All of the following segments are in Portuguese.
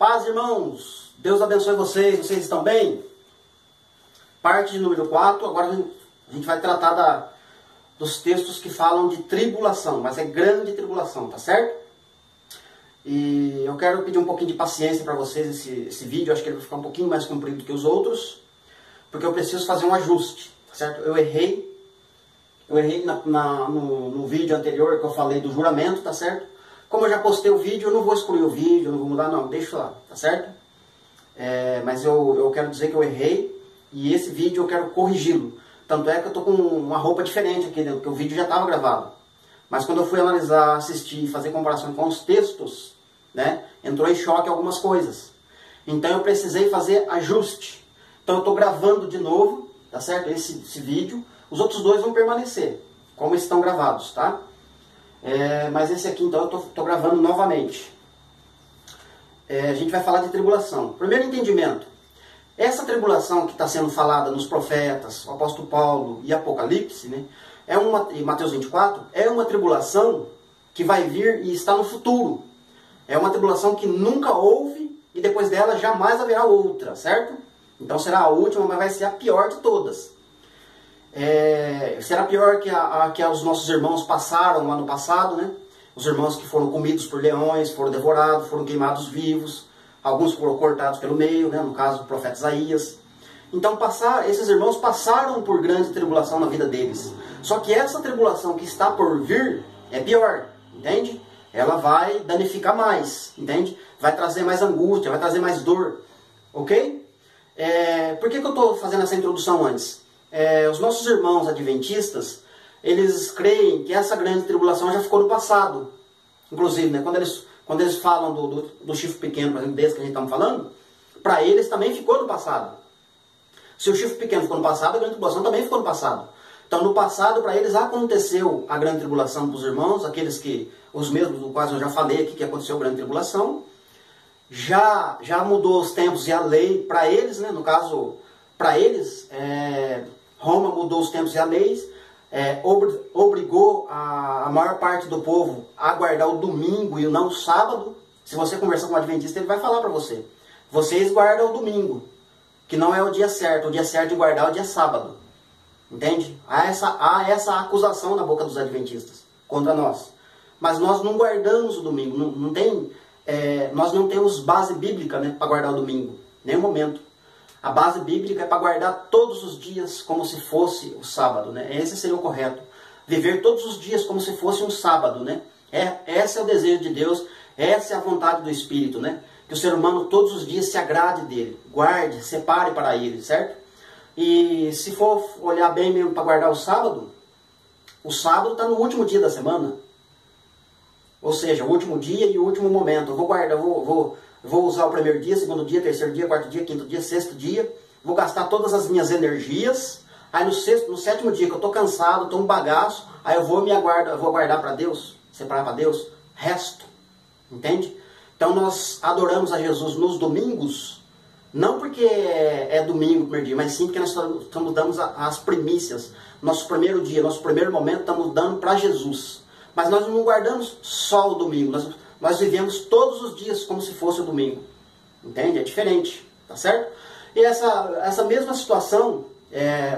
Paz, irmãos. Deus abençoe vocês. Vocês estão bem? Parte de número 4. Agora a gente vai tratar dos textos que falam de tribulação, mas é grande tribulação, tá certo? E eu quero pedir um pouquinho de paciência para vocês esse vídeo. Acho que ele vai ficar um pouquinho mais comprido que os outros, porque eu preciso fazer um ajuste, tá certo? Eu errei no vídeo anterior que eu falei do juramento, tá certo? Como eu já postei o vídeo, eu não vou excluir o vídeo, eu não vou mudar não, deixa lá, tá certo? Mas eu quero dizer que eu errei e esse vídeo eu quero corrigi-lo. Tanto é que eu tô com uma roupa diferente aqui, né? Porque o vídeo já estava gravado. Mas quando eu fui analisar, assistir e fazer comparação com os textos, né, entrou em choque algumas coisas. Então eu precisei fazer ajuste. Então eu estou gravando de novo, tá certo? Esse vídeo. Os outros dois vão permanecer, como estão gravados, tá? Mas esse aqui, então, eu estou gravando novamente. A gente vai falar de tribulação. Primeiro entendimento. Essa tribulação que está sendo falada nos profetas, o apóstolo Paulo e Apocalipse, né, e Mateus 24, é uma tribulação que vai vir e está no futuro. É uma tribulação que nunca houve e depois dela jamais haverá outra, certo? Então será a última, mas vai ser a pior de todas. Será pior que os nossos irmãos passaram lá no passado, né? Os irmãos que foram comidos por leões, foram devorados, foram queimados vivos. Alguns foram cortados pelo meio, né? No caso do profeta Isaías. Então esses irmãos passaram por grande tribulação na vida deles. Só que essa tribulação que está por vir é pior, entende? Ela vai danificar mais, entende? Vai trazer mais angústia, vai trazer mais dor, ok? Por que eu estou fazendo essa introdução antes? Os nossos irmãos adventistas, eles creem que essa grande tribulação já ficou no passado. Inclusive, né, quando eles falam do chifre pequeno, por exemplo, desse que a gente está falando, para eles também ficou no passado. Se o chifre pequeno ficou no passado, a grande tribulação também ficou no passado. Então, no passado, para eles aconteceu a grande tribulação para os irmãos, os mesmos do quais eu já falei aqui que aconteceu a grande tribulação. Já mudou os tempos e a lei para eles, né, no caso, para eles, Roma mudou os tempos e a lei, obrigou a maior parte do povo a guardar o domingo e não o sábado. Se você conversar com um adventista, ele vai falar para você. Vocês guardam o domingo, que não é o dia certo de guardar é o dia sábado. Entende? Há essa acusação na boca dos adventistas contra nós. Mas nós não guardamos o domingo. Nós não temos base bíblica, né, para guardar o domingo. Nenhum momento. A base bíblica é para guardar todos os dias como se fosse o sábado, né? Esse seria o correto. Viver todos os dias como se fosse um sábado, né? Esse é o desejo de Deus, essa é a vontade do Espírito, né? Que o ser humano todos os dias se agrade dele, guarde, separe para ele, certo? E se for olhar bem mesmo para guardar o sábado está no último dia da semana. Ou seja, o último dia e o último momento. Eu vou guardar, vou usar o primeiro dia, segundo dia, terceiro dia, quarto dia, quinto dia, sexto dia. Vou gastar todas as minhas energias. Aí no sétimo dia que eu estou cansado, estou um bagaço, aí eu vou guardar para Deus, separar para Deus, resto. Entende? Então nós adoramos a Jesus nos domingos, não porque é domingo, primeiro dia, mas sim porque nós estamos dando as primícias. Nosso primeiro dia, nosso primeiro momento, estamos dando para Jesus. Mas nós não guardamos só o domingo, nós vivemos todos os dias como se fosse o domingo. Entende? É diferente, tá certo? E essa mesma situação,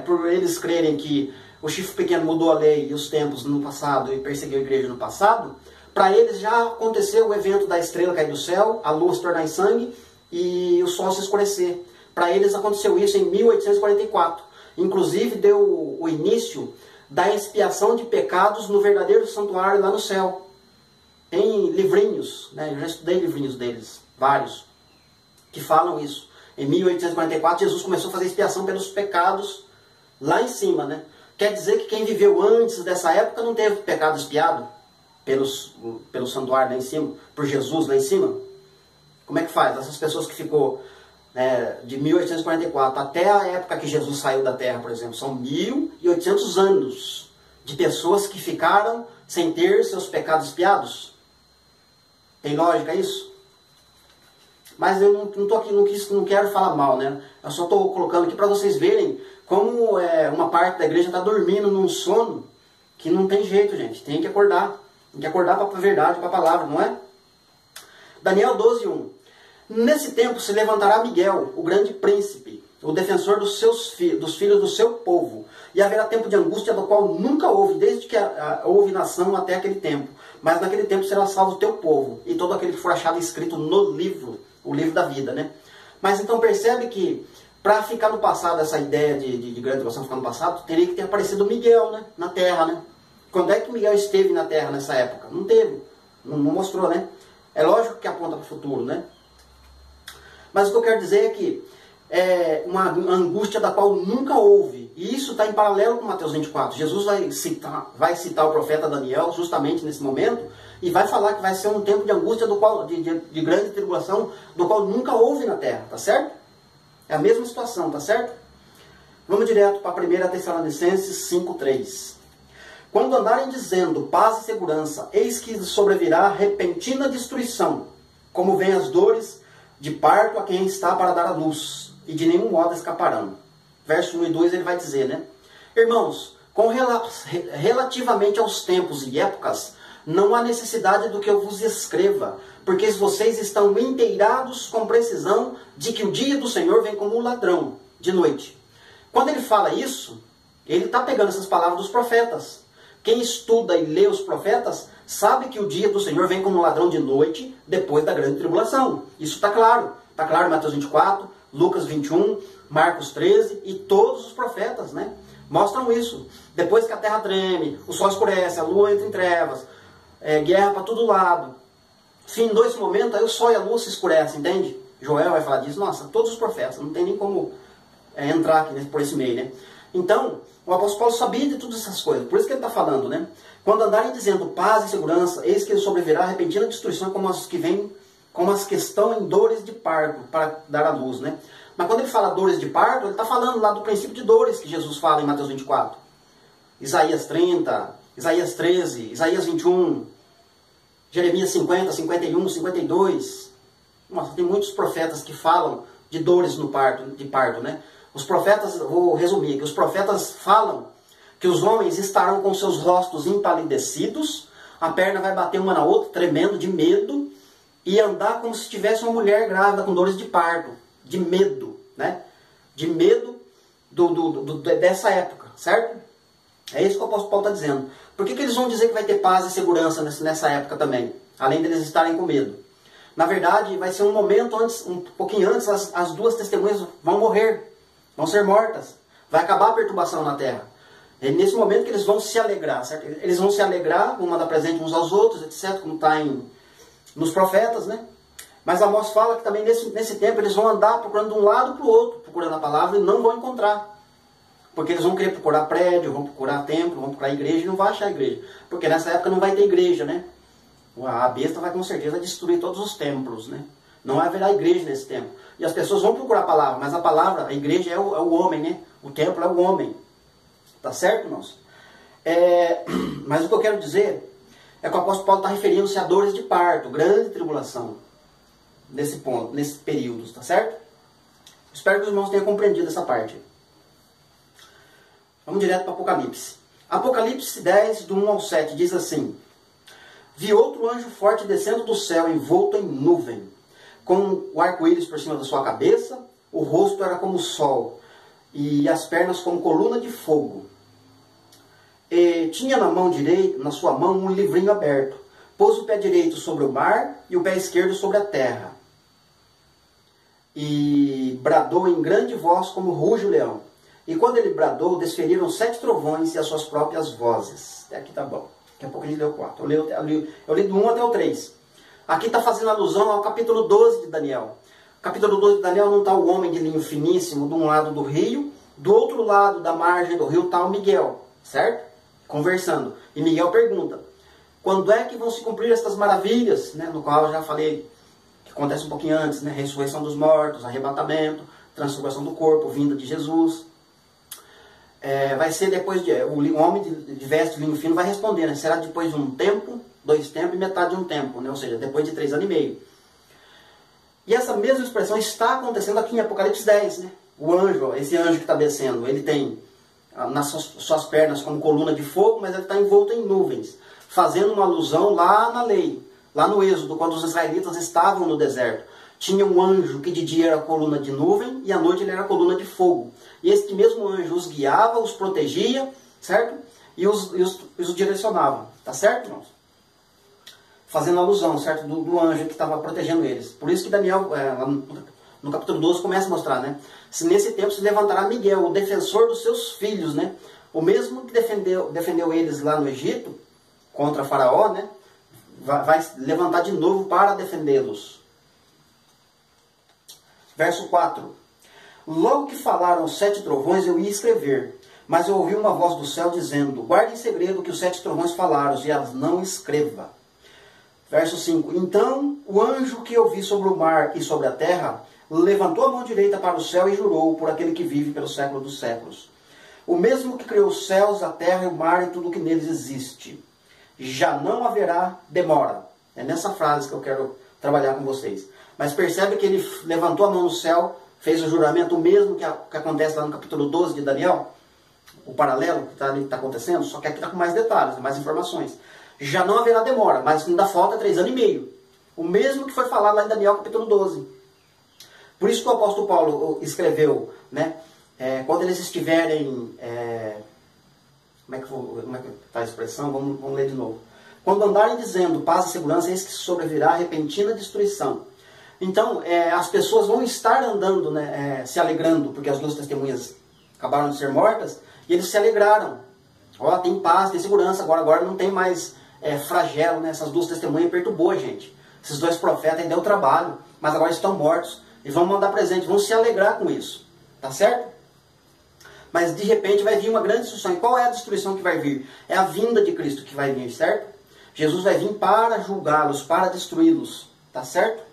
por eles crerem que o chifre pequeno mudou a lei e os tempos no passado e perseguiu a igreja no passado, para eles já aconteceu o evento da estrela cair do céu, a lua se tornar em sangue e o sol se escurecer. Para eles aconteceu isso em 1844. Inclusive deu o início da expiação de pecados no verdadeiro santuário lá no céu. Tem livrinhos, né? Eu já estudei livrinhos deles, vários, que falam isso. Em 1844, Jesus começou a fazer expiação pelos pecados lá em cima, né? Quer dizer que quem viveu antes dessa época não teve pecado expiado pelo santuário lá em cima, por Jesus lá em cima? Como é que faz? Essas pessoas que ficou de 1844 até a época que Jesus saiu da terra, por exemplo, são 1800 anos de pessoas que ficaram sem ter seus pecados expiados. Tem lógica isso? Mas eu não estou aqui, não quero falar mal, né? Eu só estou colocando aqui para vocês verem como uma parte da igreja está dormindo num sono que não tem jeito, gente. Tem que acordar. Tem que acordar para a verdade, para a palavra, não é? Daniel 12:1. Nesse tempo se levantará Miguel, o grande príncipe, o defensor dos filhos do seu povo. E haverá tempo de angústia do qual nunca houve, desde que houve nação até aquele tempo. Mas naquele tempo será salvo o teu povo, e todo aquele que for achado escrito no livro, o livro da vida, né? Mas então percebe que, para ficar no passado, essa ideia de grande tribulação ficar no passado, teria que ter aparecido Miguel, né? Na Terra, né? Quando é que Miguel esteve na Terra nessa época? Não teve, não mostrou, né? É lógico que aponta para o futuro, né? Mas o que eu quero dizer é que é uma angústia da qual nunca houve. E isso está em paralelo com Mateus 24. Jesus vai citar o profeta Daniel justamente nesse momento e vai falar que vai ser um tempo de angústia de grande tribulação do qual nunca houve na terra, tá certo? É a mesma situação, tá certo? Vamos direto para 1 Tessalonicenses 5:3. Quando andarem dizendo paz e segurança, eis que sobrevirá repentina destruição, como vêm as dores de parto a quem está para dar a luz, e de nenhum modo escaparão. Verso 1 e 2 ele vai dizer, né? Irmãos, relativamente aos tempos e épocas, não há necessidade do que eu vos escreva, porque vocês estão inteirados com precisão de que o dia do Senhor vem como um ladrão de noite. Quando ele fala isso, ele está pegando essas palavras dos profetas. Quem estuda e lê os profetas sabe que o dia do Senhor vem como um ladrão de noite depois da grande tribulação. Isso está claro. Está claro em Mateus 24, Lucas 21, Marcos 13 e todos os profetas, né? Mostram isso. Depois que a terra treme, o sol escurece, a lua entra em trevas, guerra para todo lado. Fim desse momento, aí o sol e a lua se escurecem, entende? Joel vai falar disso. Nossa, todos os profetas, não tem nem como entrar aqui por esse meio, né? Então, o apóstolo Paulo sabia de todas essas coisas, por isso que ele está falando, né? Quando andarem dizendo paz e segurança, eis que sobrevirá repentina destruição como as que vêm, como as que estão em dores de parto para dar a luz, né? Mas quando ele fala dores de parto, ele está falando lá do princípio de dores que Jesus fala em Mateus 24. Isaías 30, Isaías 13, Isaías 21, Jeremias 50, 51, 52. Nossa, tem muitos profetas que falam de dores de parto, né? Os profetas, vou resumir aqui, os profetas falam que os homens estarão com seus rostos empalidecidos, a perna vai bater uma na outra, tremendo de medo, e andar como se tivesse uma mulher grávida com dores de parto, de medo, né? De medo dessa época, certo? É isso que o apóstolo Paulo está dizendo. Por que eles vão dizer que vai ter paz e segurança nessa época também? Além deles estarem com medo. Na verdade, vai ser um momento antes, um pouquinho antes, as duas testemunhas vão morrer. Vão ser mortas. Vai acabar a perturbação na terra. É nesse momento que eles vão se alegrar, certo? Eles vão se alegrar, vão mandar presente uns aos outros, etc. Como está nos profetas, né? Mas Amós fala que também nesse tempo eles vão andar procurando de um lado para o outro, procurando a palavra e não vão encontrar. Porque eles vão querer procurar prédio, vão procurar templo, vão procurar igreja e não vão achar igreja. Porque nessa época não vai ter igreja, né? A besta vai com certeza destruir todos os templos, né? Não haverá igreja nesse tempo. E as pessoas vão procurar a palavra, mas a palavra, a igreja é o homem, né? O templo é o homem. Tá certo, irmãos? Mas o que eu quero dizer é que o apóstolo Paulo está referindo-se a dores de parto, grande tribulação, nesse ponto, nesses períodos, tá certo? Espero que os irmãos tenham compreendido essa parte. Vamos direto para Apocalipse. Apocalipse 10, do 1 ao 7, diz assim: Vi outro anjo forte descendo do céu, envolto em nuvem, com o arco-íris por cima da sua cabeça, o rosto era como o sol, e as pernas como coluna de fogo. E tinha na sua mão um livrinho aberto. Pôs o pé direito sobre o mar e o pé esquerdo sobre a terra. E bradou em grande voz como ruge o leão. E quando ele bradou, desferiram 7 trovões e as suas próprias vozes. Até aqui tá bom. Daqui a pouco a gente leu 4. Eu li do 1 até o 3. Aqui está fazendo alusão ao capítulo 12 de Daniel. Capítulo 12 de Daniel não está o homem de linho finíssimo de um lado do rio. Do outro lado da margem do rio está o Miguel, certo? Conversando. E Miguel pergunta: quando é que vão se cumprir estas maravilhas, né? No qual eu já falei que acontece um pouquinho antes, né? Ressurreição dos mortos, arrebatamento, transformação do corpo, vinda de Jesus. Vai ser depois o homem de veste de linho fino vai responder, né? Será depois de um tempo, 2 tempos e metade de um tempo, né? Ou seja, depois de 3 anos e meio. E essa mesma expressão está acontecendo aqui em Apocalipse 10, né? O anjo, esse anjo que está descendo, ele tem nas suas pernas como coluna de fogo, mas ele está envolto em nuvens, fazendo uma alusão lá na lei, Lá no Êxodo, quando os israelitas estavam no deserto, tinha um anjo que de dia era coluna de nuvem e à noite ele era coluna de fogo. E esse mesmo anjo os guiava, os protegia, certo? E os direcionava, tá certo, irmãos? Fazendo alusão, certo? Do anjo que estava protegendo eles. Por isso que Daniel, no capítulo 12, começa a mostrar, né? Se nesse tempo se levantará Miguel, o defensor dos seus filhos, né? O mesmo que defendeu eles lá no Egito, contra Faraó, né? Vai levantar de novo para defendê-los. Verso 4. Logo que falaram os 7 trovões, eu ia escrever, mas eu ouvi uma voz do céu dizendo, guarde em segredo que os 7 trovões falaram, e as não escreva. Verso 5. Então o anjo que eu vi sobre o mar e sobre a terra, levantou a mão direita para o céu e jurou por aquele que vive pelo século dos séculos. O mesmo que criou os céus, a terra e o mar e tudo o que neles existe. Já não haverá demora. É nessa frase que eu quero trabalhar com vocês. Mas percebe que ele levantou a mão no céu, fez o juramento, o mesmo que acontece lá no capítulo 12 de Daniel, o paralelo que está acontecendo, só que aqui está com mais detalhes, mais informações. Já não haverá demora, mas ainda falta 3 anos e meio. O mesmo que foi falado lá em Daniel capítulo 12. Por isso que o apóstolo Paulo escreveu, né? Quando eles estiverem... como é que está a expressão? Vamos ler de novo. Quando andarem dizendo paz e segurança, eis que sobrevirá repentina destruição. Então, as pessoas vão estar andando, né, se alegrando, porque as 2 testemunhas acabaram de ser mortas, e eles se alegraram. Ó, tem paz, tem segurança, agora não tem mais flagelo, né? Essas 2 testemunhas perturbou a gente. Esses 2 profetas aí deu trabalho, mas agora estão mortos, e vão mandar presente, vão se alegrar com isso. Tá certo? Mas de repente vai vir uma grande destruição. E qual é a destruição que vai vir? É a vinda de Cristo que vai vir, certo? Jesus vai vir para julgá-los, para destruí-los. Tá certo?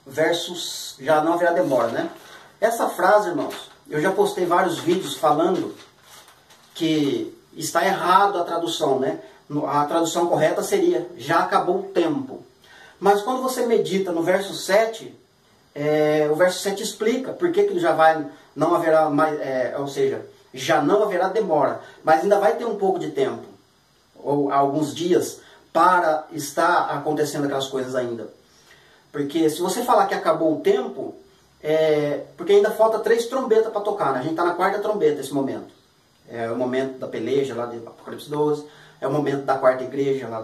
Versos, já não haverá demora, né? Essa frase, irmãos, eu já postei vários vídeos falando que está errado a tradução, né? A tradução correta seria, já acabou o tempo. Mas quando você medita no verso 7, o verso 7 explica por que já não haverá mais, ou seja, já não haverá demora, mas ainda vai ter um pouco de tempo, ou alguns dias, para estar acontecendo aquelas coisas ainda. Porque se você falar que acabou o tempo, porque ainda falta 3 trombetas para tocar, né? A gente está na 4ª trombeta nesse momento. É o momento da peleja lá de Apocalipse 12, é o momento da 4ª igreja lá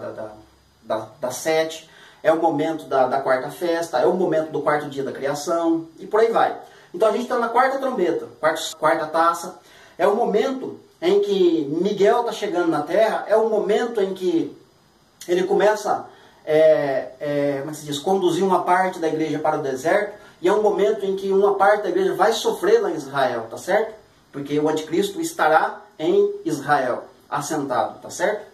da 7, é o momento da 4ª festa, é o momento do 4º dia da criação, e por aí vai. Então a gente está na 4ª trombeta, 4ª taça, é o momento em que Miguel está chegando na terra, é o momento em que ele começa, como se diz, conduzir uma parte da igreja para o deserto, e é um momento em que uma parte da igreja vai sofrer lá em Israel, tá certo? Porque o anticristo estará em Israel, assentado, tá certo?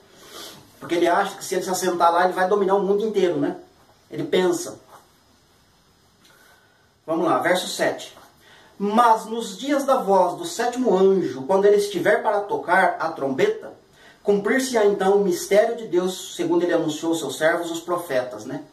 Porque ele acha que se ele se assentar lá, ele vai dominar o mundo inteiro, né? Ele pensa. Vamos lá, verso 7. Mas nos dias da voz do 7º anjo, quando ele estiver para tocar a trombeta, cumprir-se-á então o mistério de Deus, segundo ele anunciou aos seus servos, os profetas, né?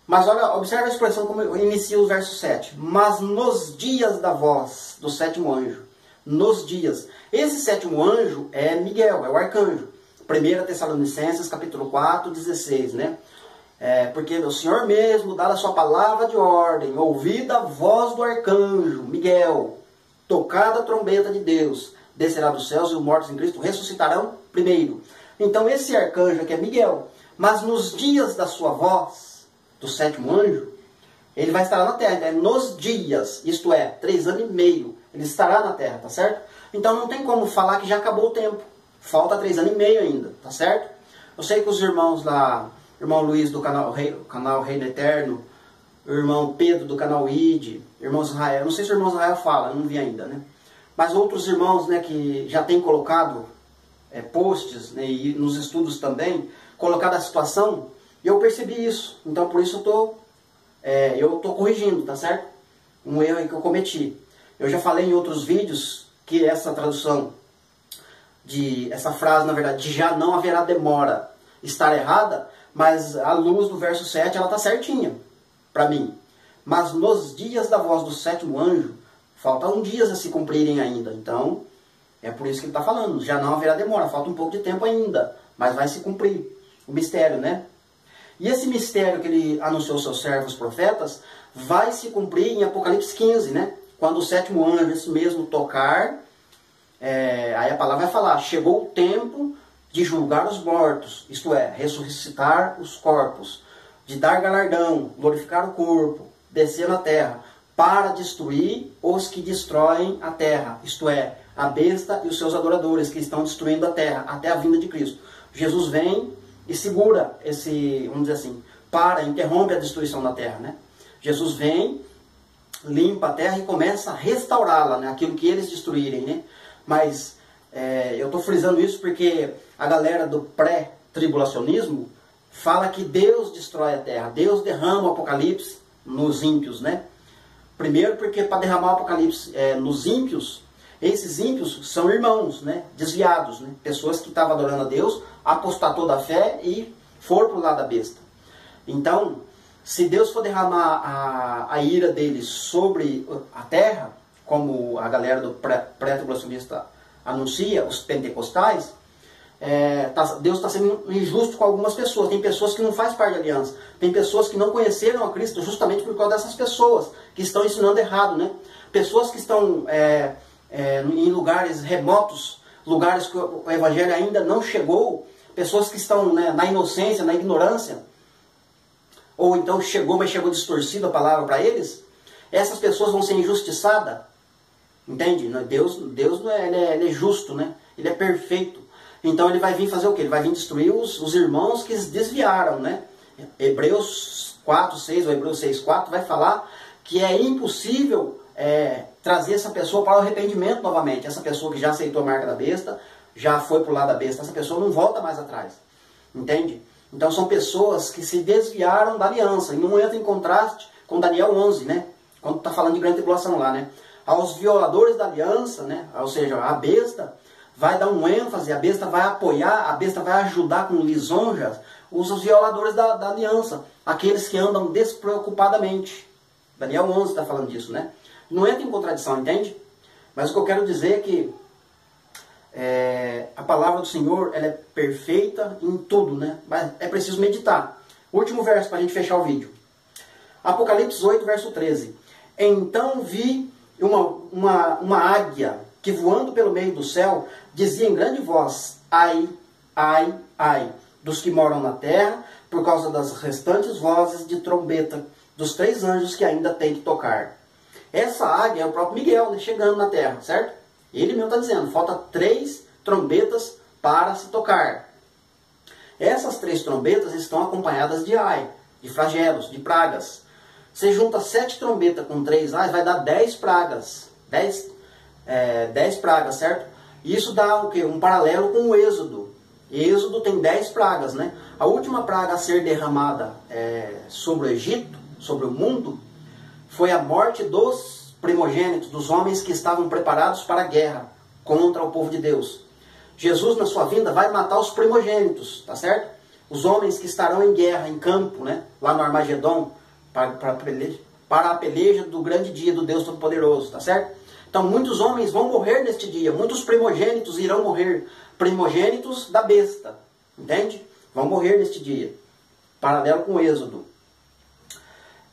Mas olha, observa a expressão como inicia o verso 7. Mas nos dias da voz do 7º anjo. Nos dias. Esse 7º anjo é Miguel, é o arcanjo. 1 Tessalonicenses, capítulo 4, 16, né? Porque o Senhor mesmo, dada a sua palavra de ordem, ouvida a voz do arcanjo, Miguel, tocada a trombeta de Deus, descerá dos céus e os mortos em Cristo ressuscitarão primeiro. Então esse arcanjo aqui é Miguel. Mas nos dias da sua voz, do 7º anjo, ele vai estar na terra. Nos dias, isto é, 3 anos e meio, ele estará na terra, tá certo? Então não tem como falar que já acabou o tempo. Falta 3 anos e meio ainda, tá certo? Eu sei que os irmãos lá, irmão Luiz do canal Reino Eterno, o irmão Pedro do canal ID, irmão Israel, não sei se o irmão Israel fala, eu não vi ainda, né? Mas outros irmãos, né, que já têm colocado posts, né, e nos estudos também, colocado a situação, e eu percebi isso. Então por isso eu tô corrigindo, tá certo? Um erro aí que eu cometi. Eu já falei em outros vídeos que essa tradução essa frase, na verdade, de já não haverá demora, estar errada, mas à luz do verso 7 ela está certinha para mim. Mas nos dias da voz do 7º anjo, faltam dias a se cumprirem ainda. Então, é por isso que ele está falando, já não haverá demora, falta um pouco de tempo ainda mas vai se cumprir o mistério, né? E esse mistério que ele anunciou aos seus servos profetas vai se cumprir em Apocalipse 15, né? Quando o sétimo anjo, esse mesmo, tocar, aí a palavra vai falar, chegou o tempo de julgar os mortos, isto é, ressuscitar os corpos, de dar galardão, glorificar o corpo, descer na terra, para destruir os que destroem a terra, isto é, a besta e os seus adoradores que estão destruindo a terra, até a vinda de Cristo. Jesus vem e segura esse, vamos dizer assim, interrompe a destruição da terra, né? Jesus vem, limpa a terra e começa a restaurá-la, né? Aquilo que eles destruírem, né? Mas eu estou frisando isso porque a galera do pré-tribulacionismo fala que Deus destrói a terra, Deus derrama o Apocalipse nos ímpios, né? Primeiro porque para derramar o Apocalipse nos ímpios, esses ímpios são irmãos, né? Desviados, né? Pessoas que estavam adorando a Deus, apostatou da fé e foram para o lado da besta. Então, se Deus for derramar a ira deles sobre a terra, como a galera do pré-tribulacionista anuncia, os pentecostais, Deus está sendo injusto com algumas pessoas. Tem pessoas que não fazem parte da aliança. Tem pessoas que não conheceram a Cristo justamente por causa dessas pessoas que estão ensinando errado, né? Pessoas que estão em lugares remotos, lugares que o evangelho ainda não chegou, pessoas que estão, né, na inocência, na ignorância, ou então chegou, mas chegou distorcida a palavra para eles, essas pessoas vão ser injustiçadas, entende? Deus ele é justo, né? Ele é perfeito. Então ele vai vir fazer o quê? Ele vai vir destruir os irmãos que desviaram, né? Hebreus 4:6 ou Hebreus 6:4 vai falar que é impossível trazer essa pessoa para o arrependimento novamente. Essa pessoa que já aceitou a marca da besta, já foi para o lado da besta, essa pessoa não volta mais atrás. Entende? Então são pessoas que se desviaram da aliança. E não entra em contraste com Daniel 11, né? Quando está falando de grande tribulação lá, né? Aos violadores da aliança, né? Ou seja, a besta vai dar um ênfase, a besta vai apoiar, a besta vai ajudar com lisonjas os violadores da aliança. Aqueles que andam despreocupadamente. Daniel 11 está falando disso, né? Não entra em contradição, entende? Mas o que eu quero dizer é que a palavra do Senhor ela é perfeita em tudo, né? Mas é preciso meditar. Último verso para a gente fechar o vídeo. Apocalipse 8, verso 13. Então vi uma águia que voando pelo meio do céu dizia em grande voz: ai, ai, ai, dos que moram na terra, por causa das restantes vozes de trombeta dos 3 anjos que ainda tem que tocar. Essa águia é o próprio Miguel, né, chegando na terra, certo? Ele mesmo está dizendo, falta 3 trombetas para se tocar. Essas 3 trombetas estão acompanhadas de ai, de flagelos, de pragas. Você junta 7 trombetas com 3 ais, vai dar 10 pragas. 10 pragas, certo? Isso dá o quê? Um paralelo com o Êxodo. Êxodo tem 10 pragas, né? A última praga a ser derramada sobre o Egito, sobre o mundo, foi a morte dos primogênitos, dos homens que estavam preparados para a guerra contra o povo de Deus. Jesus, na sua vinda, vai matar os primogênitos, tá certo? Os homens que estarão em guerra, em campo, né? Lá no Armagedon, para a peleja do grande dia do Deus Todo-Poderoso, tá certo? Então, muitos homens vão morrer neste dia, muitos primogênitos irão morrer, primogênitos da besta, entende? Vão morrer neste dia, paralelo com o Êxodo.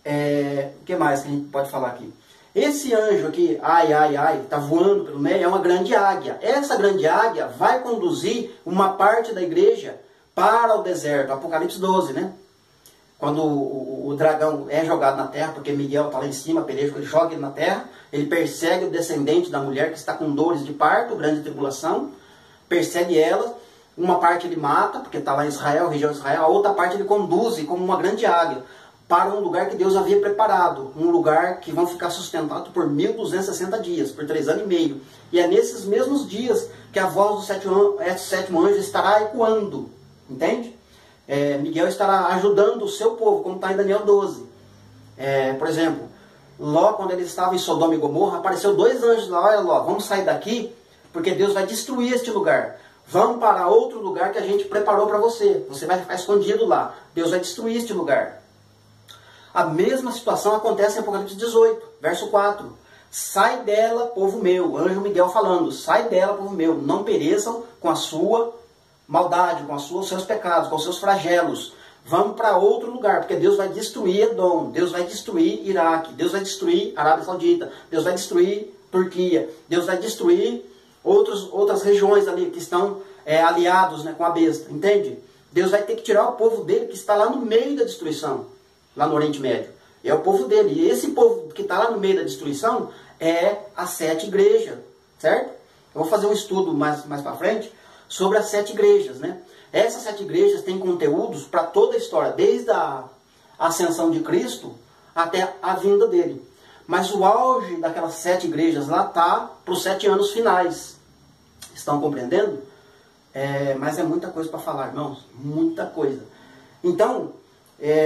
O que mais que a gente pode falar aqui? Esse anjo aqui, ai, ai, ai, está voando pelo meio, é uma grande águia. Essa grande águia vai conduzir uma parte da igreja para o deserto, Apocalipse 12, né? Quando o dragão é jogado na terra, porque Miguel está lá em cima, peleja, ele joga ele na terra, ele persegue o descendente da mulher que está com dores de parto, grande tribulação, persegue ela, uma parte ele mata, porque está lá em Israel, região de Israel, a outra parte ele conduz como uma grande águia, para um lugar que Deus havia preparado, um lugar que vão ficar sustentados por 1260 dias, por 3 anos e meio. E é nesses mesmos dias que a voz do sétimo anjo estará ecoando, entende? Miguel estará ajudando o seu povo, como está em Daniel 12. Por exemplo, Ló, quando ele estava em Sodoma e Gomorra, apareceu 2 anjos lá: olha Ló, vamos sair daqui, porque Deus vai destruir este lugar. Vamos para outro lugar que a gente preparou para você. Você vai ficar escondido lá. Deus vai destruir este lugar. A mesma situação acontece em Apocalipse 18, verso 4. Sai dela, povo meu. Anjo Miguel falando: sai dela, povo meu. Não pereçam com a sua maldade, com os seus pecados, com os seus flagelos. Vamos para outro lugar, porque Deus vai destruir Edom, Deus vai destruir Iraque, Deus vai destruir Arábia Saudita, Deus vai destruir Turquia, Deus vai destruir outras regiões ali que estão aliados, né, com a besta, entende? Deus vai ter que tirar o povo dele que está lá no meio da destruição, lá no Oriente Médio. É o povo dele. E esse povo que está lá no meio da destruição é as 7 igrejas, certo? Eu vou fazer um estudo mais para frente sobre as 7 igrejas, né? Essas 7 igrejas têm conteúdos para toda a história, desde a ascensão de Cristo até a vinda dele. Mas o auge daquelas 7 igrejas lá está para os 7 anos finais. Estão compreendendo? Mas é muita coisa para falar, irmãos. Muita coisa. Então,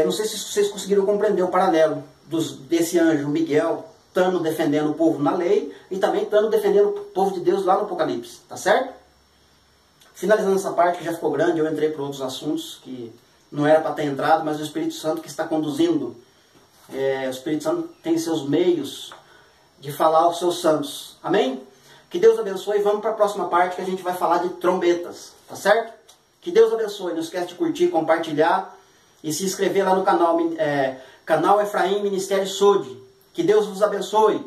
não sei se vocês conseguiram compreender o paralelo desse anjo Miguel estando defendendo o povo na lei e também estando defendendo o povo de Deus lá no Apocalipse. Tá certo? Finalizando essa parte que já ficou grande, eu entrei para outros assuntos que não era para ter entrado, mas o Espírito Santo que está conduzindo. O Espírito Santo tem seus meios de falar aos seus santos. Amém? Que Deus abençoe. Vamos para a próxima parte que a gente vai falar de trombetas. Tá certo? Que Deus abençoe. Não esquece de curtir, compartilhar e se inscrever lá no canal Efraim Ministério Sode. Que Deus vos abençoe.